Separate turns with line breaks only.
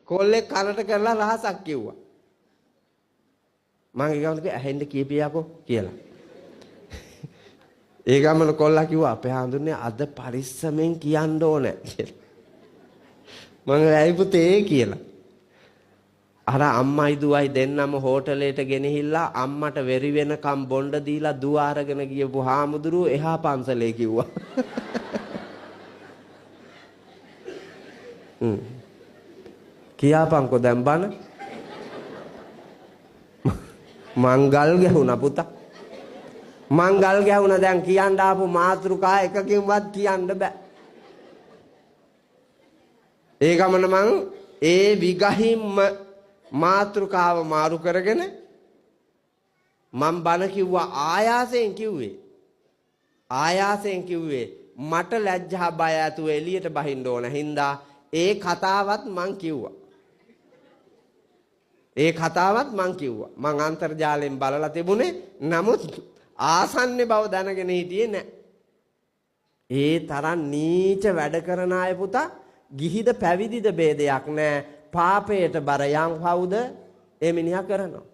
කොල්ලෙක් කනට කරලා රහසක් කිව්වා. මං ඒ ගමන ඇහෙන්න කීපියකෝ කියලා. ඒ ගමන කොල්ලා කිව්වා අපේ හඳුන්නේ අද පරිස්සමෙන් කියන්න ඕනේ කියලා. මං ඇයි පුතේ කියලා. අර අම්මයි දුවයි දෙන්නම හෝටලෙට ගෙනහිල්ලා අම්මට වෙරි වෙනකම් බොණ්ඩ දීලා දුව අරගෙන ගියපු හාමුදුරුවෝ එහා පන්සලේ කිව්වා. කියාපන්කෝ දැන් බන මංගල් ගැහුණා පුතා. මංගල් ගැහුණා දැන් කියන්න ආපු මාතෘකා එකකින්වත් කියන්න බෑ. ඒ ගමන මං ඒ විගහින්ම මාතෘකාව මාරු කරගෙන මම බන කිව්වා ආයාසයෙන් කිව්වේ මට ලැජ්ජා බය ඇතුව එළියට බහින්න ඕන හින්දා ඒ කතාවත් මං කිව්වා. මං අන්තර්ජාලයෙන් බලලා තිබුණේ නමුත් ආසන්නේ බව දැනගෙන හිටියේ නැහැ. ඒ තරම් නීච වැඩ කරන අය පුතා ගිහිද පැවිදිද ભેදයක් නැහැ. පාපයට බර යම් කවුද ඒ මිනිහා කරනවා.